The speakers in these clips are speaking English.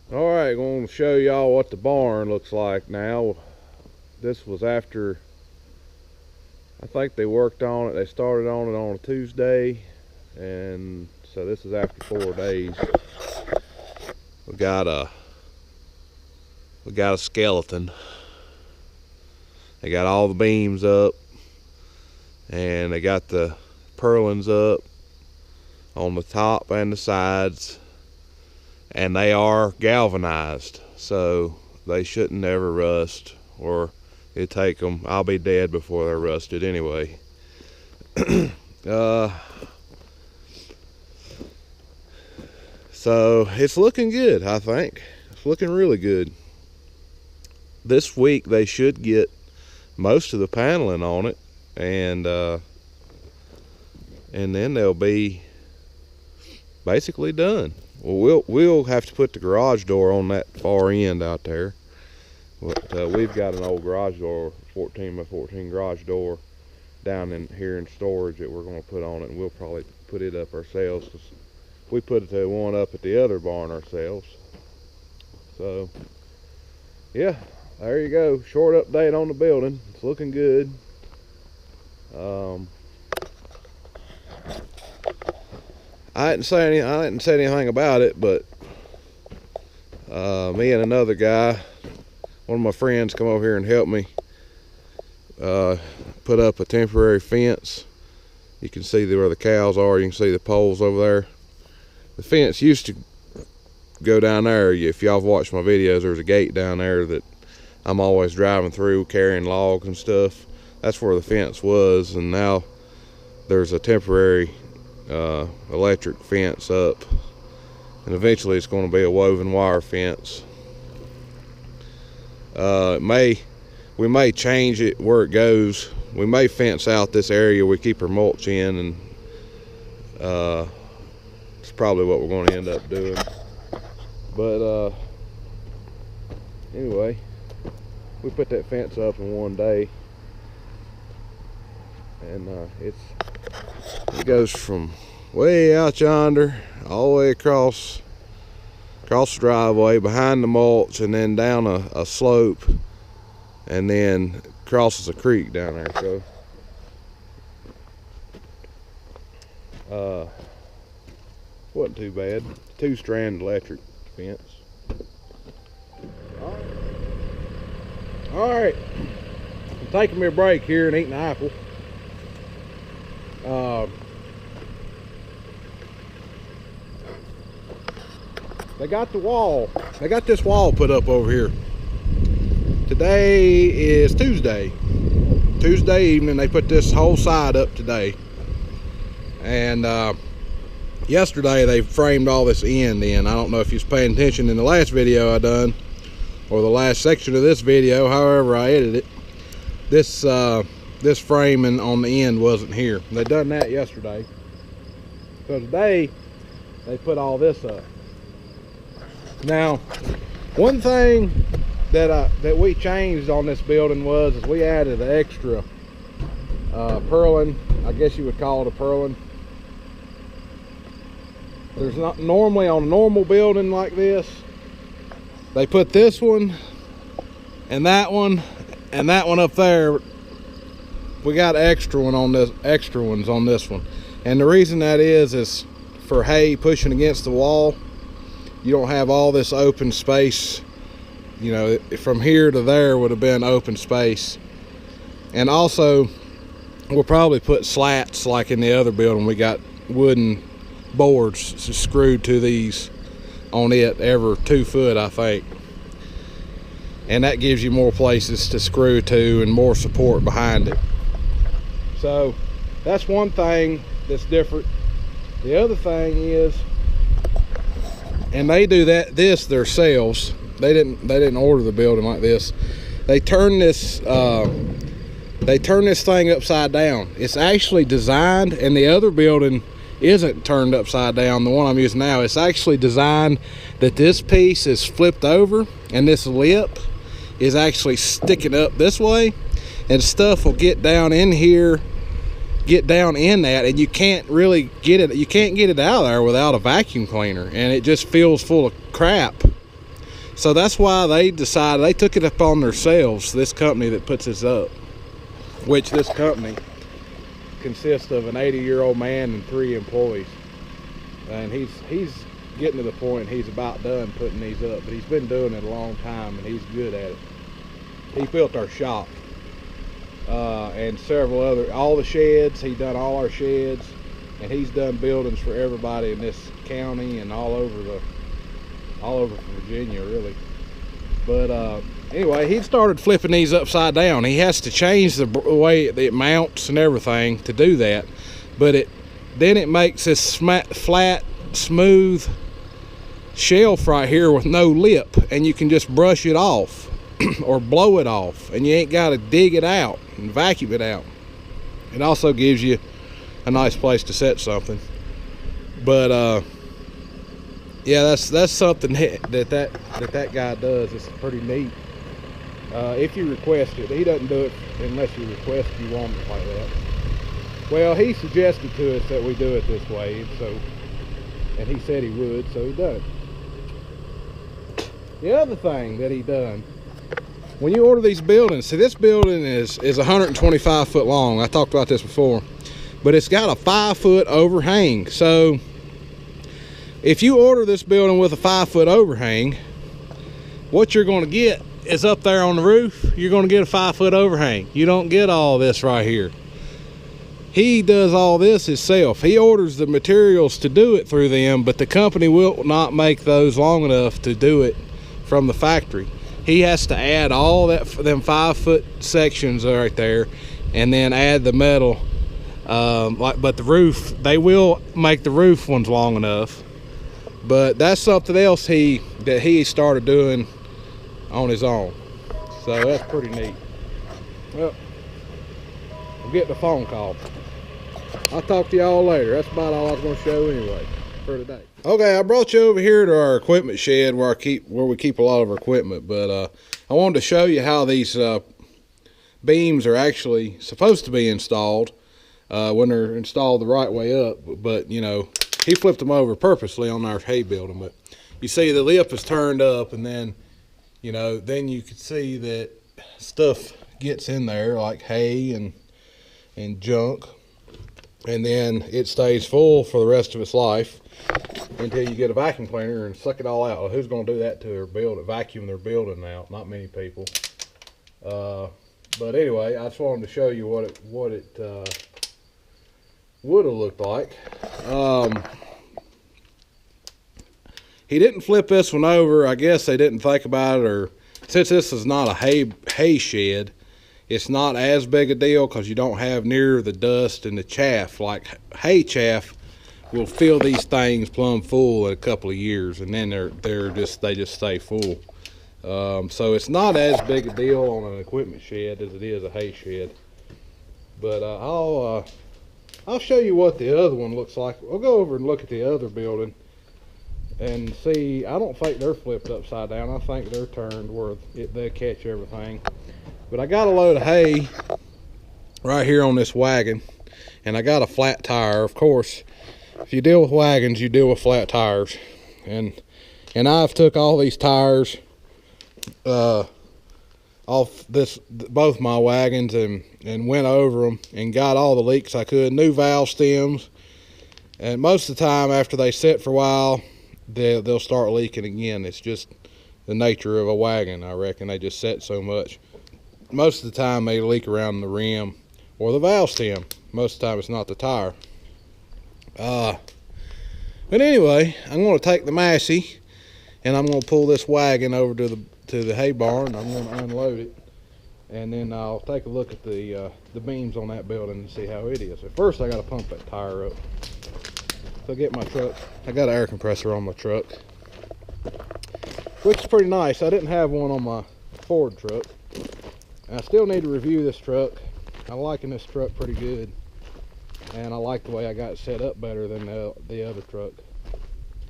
All right, going to show y'all what the barn looks like now. This was after, I think they worked on it. They started on it on a Tuesday, and so this is after 4 days. We got a skeleton. They got all the beams up, and they got the purlins up on the top and the sides, and they are galvanized, so they shouldn't ever rust, or it'd take them, I'll be dead before they're rusted anyway. So it's looking good. I think it's looking really good. This week they should get most of the paneling on it, and then they'll be basically done. Well, we'll have to put the garage door on that far end out there. But we've got an old garage door, 14 by 14 garage door down in here in storage that we're going to put on it, and we'll probably put it up ourselves, because we put the one up at the other barn ourselves. So yeah, there you go. Short update on the building. It's looking good. I didn't say anything about it, but me and another guy, one of my friends, come over here and help me put up a temporary fence. You can see where the cows are. You can see the poles over there. The fence used to go down there. If y'all have watched my videos, there's a gate down there that I'm always driving through carrying logs and stuff. That's where the fence was, and now there's a temporary electric fence up, and eventually it's going to be a woven wire fence. We may change it where it goes. We may fence out this area we keep our mulch in, and it's probably what we're going to end up doing. But anyway, we put that fence up in one day, and it goes from way out yonder all the way across the driveway behind the mulch, and then down a slope, and then crosses a creek down there. So wasn't too bad. 2-strand electric fence. All right, I'm taking me a break here and eating an apple. They got this wall put up over here. Today is Tuesday evening. They put this whole side up today, and yesterday they framed all this end in. I don't know if you was paying attention in the last video I done, or the last section of this video, however I edited it. This framing on the end wasn't here. They done that yesterday. So today they put all this up. Now, one thing that we changed on this building was we added an extra purlin. I guess you would call it a purlin. There's not normally on a normal building like this, they put this one and that one up there. We got extra ones on this one, and the reason that is for hay pushing against the wall. You don't have all this open space. You know, from here to there would have been open space. And also, we'll probably put slats like in the other building. We got wooden boards screwed to these on it every 2 foot, I think. And that gives you more places to screw to and more support behind it. So that's one thing that's different. The other thing is, and they do this themselves. They didn't order the building like this. They turn this thing upside down. It's actually designed, and the other building isn't turned upside down. The one I'm using now, it's actually designed that this piece is flipped over, and this lip is actually sticking up this way, and stuff will get down in here, get down in that, and you can't really get it. You can't get it out of there without a vacuum cleaner, and it just feels full of crap. So that's why they decided, they took it upon themselves, this company that puts this up, which this company consists of an 80-year-old man and 3 employees. And he's getting to the point he's about done putting these up, but he's been doing it a long time and he's good at it. He built our shop and several other, all the sheds. He done all our sheds, and he's done buildings for everybody in this county and all over Virginia, really. But anyway, he started flipping these upside down. He has to change the way it mounts and everything to do that, but then it makes this flat, smooth shelf right here with no lip, and you can just brush it off or blow it off, and you ain't got to dig it out and vacuum it out. It also gives you a nice place to set something. But yeah, that's something that guy does. It's pretty neat. If you request it, he doesn't do it unless you request you want it like that. Well, he suggested to us that we do it this way, and he said he would, so he done it. The other thing that he done, when you order these buildings, see, this building is 125 foot long. I talked about this before, but it's got a 5 foot overhang. So if you order this building with a 5 foot overhang, what you're going to get is up there on the roof, you're going to get a 5 foot overhang. You don't get all this right here. He does all this himself. He orders the materials to do it through them, but the company will not make those long enough to do it from the factory. He has to add all them 5 foot sections right there, and then add the metal. But the roof, they will make the roof ones long enough. But that's something else that he started doing on his own. So that's pretty neat. Well, I'm getting a phone call. I'll talk to y'all later. That's about all I was going to show anyway for today. Okay, I brought you over here to our equipment shed where we keep a lot of our equipment. But I wanted to show you how these beams are actually supposed to be installed when they're installed the right way up. But you know, he flipped them over purposely on our hay building. But you see the lip is turned up, and then you know, then you can see that stuff gets in there like hay and junk. And then it stays full for the rest of its life until you get a vacuum cleaner and suck it all out. Well, who's going to do that to their building? Vacuum their building out? Not many people. But anyway, I just wanted to show you what it would have looked like. He didn't flip this one over. I guess they didn't think about it, or since this is not a hay shed, it's not as big a deal because you don't have near the dust and the chaff. Like hay chaff will fill these things plumb full in a couple of years, and then they just stay full. So it's not as big a deal on an equipment shed as it is a hay shed. But I'll show you what the other one looks like. We'll go over and look at the other building and see. I don't think they're flipped upside down. I think they're turned where they catch everything. But I got a load of hay right here on this wagon, and I got a flat tire. Of course, if you deal with wagons, you deal with flat tires. And I've took all these tires off both my wagons and went over them and got all the leaks I could. New valve stems, and most of the time after they sit for a while, they'll start leaking again. It's just the nature of a wagon, I reckon. They just set so much. Most of the time they leak around the rim or the valve stem. Most of the time it's not the tire. But anyway, I'm going to take the Massey and I'm going to pull this wagon over to the hay barn. I'm going to unload it, and then I'll take a look at the beams on that building and see how it is. At first I got to pump that tire up. So get my truck. I got an air compressor on my truck, which is pretty nice. I didn't have one on my Ford truck. I still need to review this truck. I'm liking this truck pretty good, and I like the way I got it set up better than the other truck.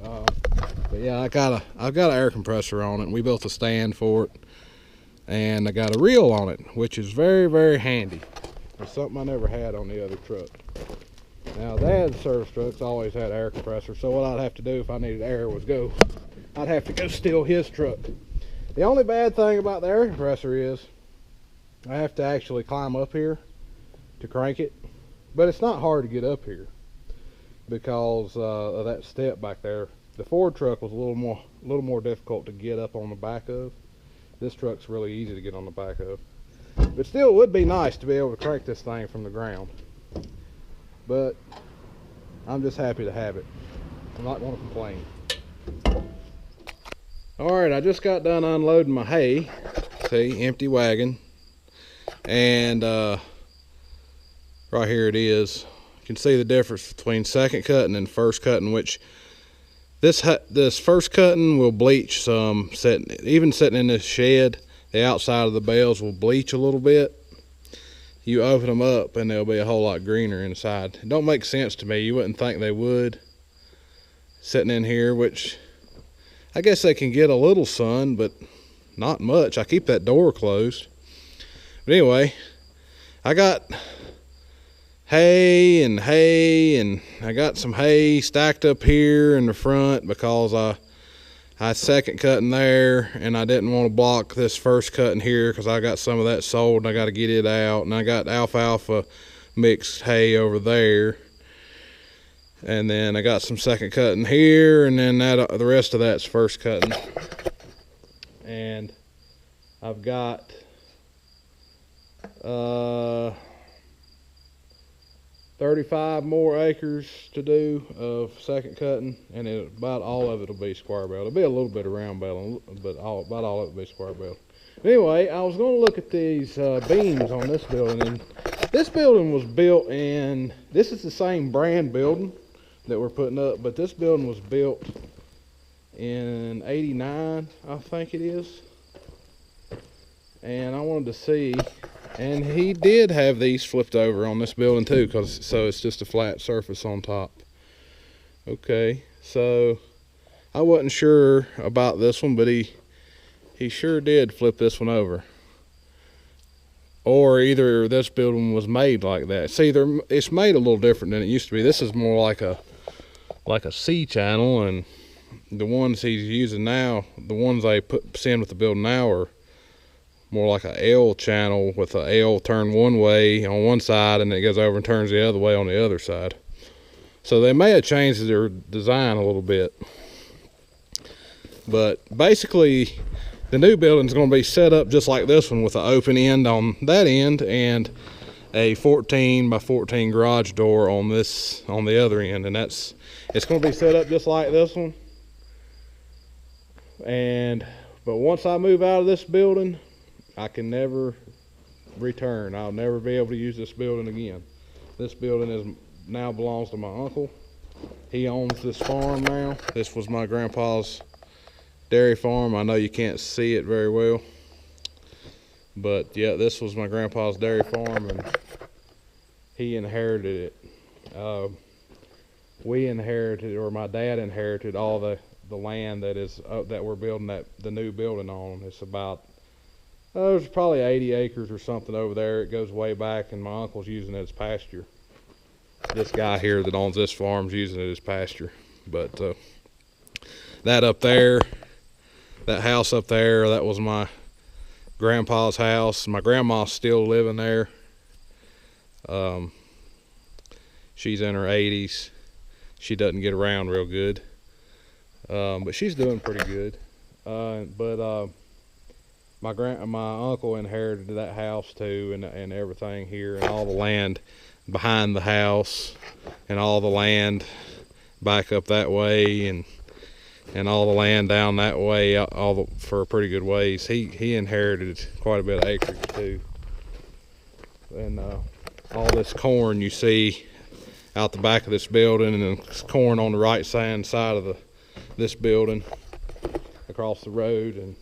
But yeah, I've got an air compressor on it, and we built a stand for it, and I got a reel on it, which is very, very handy. It's something I never had on the other truck. Now, Dad's service trucks always had air compressor, so what I'd have to do if I needed air was I'd have to go steal his truck The only bad thing about the air compressor is I have to actually climb up here to crank it, but it's not hard to get up here because of that step back there. The Ford truck was a little more difficult to get up on the back of. This truck's really easy to get on the back of, but still, it would be nice to be able to crank this thing from the ground. But I'm just happy to have it. I'm not going to complain. Alright, I just got done unloading my hay. See, empty wagon. And right here it is. You can see the difference between second cutting and first cutting, which this first cutting will bleach some. Even sitting in this shed, the outside of the bales will bleach a little bit. You open them up and they'll be a whole lot greener inside. It don't make sense to me. You wouldn't think they would. Sitting in here, which I guess they can get a little sun, but not much. I keep that door closed. But anyway, I got hay, and I got some hay stacked up here in the front because I second cutting there, and I didn't want to block this first cutting here because I got some of that sold and I got to get it out. And I got alfalfa mixed hay over there, and then I got some second cutting here, and then the rest of that's first cutting. And I've got 35 more acres to do of second cutting, and about all of it will be square bale. It'll be a little bit of round bale, but about all of it will be square bale. Anyway, I was going to look at these beams on this building, and this building was built in, this is the same brand building that we're putting up, but this building was built in '89, I think it is. And I wanted to see, and he did have these flipped over on this building too, so it's just a flat surface on top. Okay, so I wasn't sure about this one, but he sure did flip this one over. Or either this building was made like that. See, it's made a little different than it used to be. This is more like a C channel, and the ones he's using now, the ones they put in with the building now, are more like a L channel with a L turned one way on one side and it goes over and turns the other way on the other side. So they may have changed their design a little bit. But basically, the new building's going to be set up just like this one, with an open end on that end and a 14 by 14 garage door on the other end, and it's going to be set up just like this one. But once I move out of this building, I can never return. I'll never be able to use this building again. This building now belongs to my uncle. He owns this farm now. This was my grandpa's dairy farm. I know you can't see it very well, but yeah, this was my grandpa's dairy farm, and he inherited it. We inherited, or my dad inherited, all the land that we're building the new building on. It's about there's probably 80 acres or something over there. It goes way back, and my uncle's using it as pasture. This guy here that owns this farm's using it as pasture. But that up there, that house up there, that was my grandpa's house. My grandma's still living there. She's in her 80s. She doesn't get around real good, but she's doing pretty good. My uncle inherited that house too, and everything here, and all the land behind the house, and all the land back up that way, and all the land down that way, for a pretty good ways. He inherited quite a bit of acreage too, and all this corn you see out the back of this building, and then corn on the right side of this building across the road, and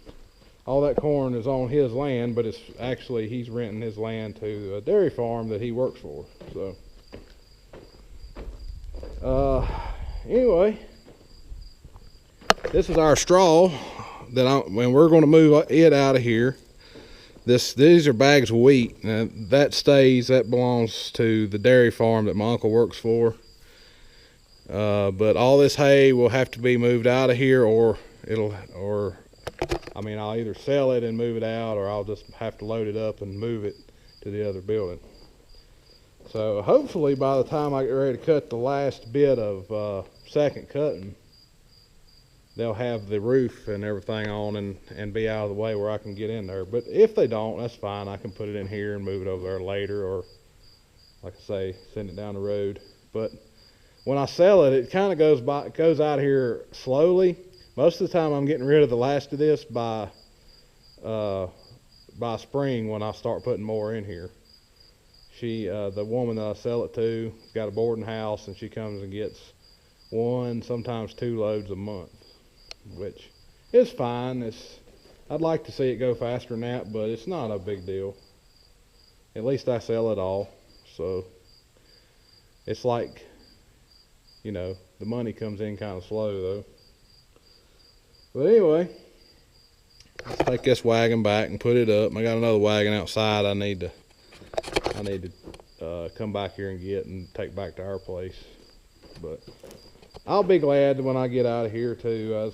all that corn is on his land, but it's actually, he's renting his land to a dairy farm that he works for. So anyway, this is our straw when we're going to move it out of here. These are bags of wheat. Now, that belongs to the dairy farm that my uncle works for. But all this hay will have to be moved out of here, or I mean, I'll either sell it and move it out, or I'll just have to load it up and move it to the other building. So hopefully by the time I get ready to cut the last bit of second cutting, they'll have the roof and everything on and be out of the way where I can get in there. But if they don't, that's fine. I can put it in here and move it over there later, or like I say, send it down the road. But when I sell it, it kind of goes out here slowly. Most of the time I'm getting rid of the last of this by spring when I start putting more in here. The woman that I sell it to, has got a boarding house, and she comes and gets 1, sometimes 2 loads a month, which is fine. I'd like to see it go faster than that, but it's not a big deal. At least I sell it all. So it's like, you know, the money comes in kind of slow though. But anyway, let's take this wagon back and put it up. I got another wagon outside I need to come back here and get and take back to our place. But I'll be glad when I get out of here too.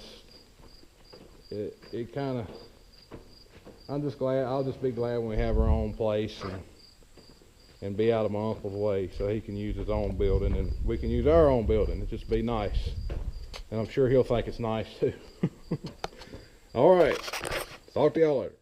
I'm just glad. I'll just be glad when we have our own place and be out of my uncle's way, so he can use his own building and we can use our own building. It'd just be nice, and I'm sure he'll think it's nice too. All right, talk to y'all later.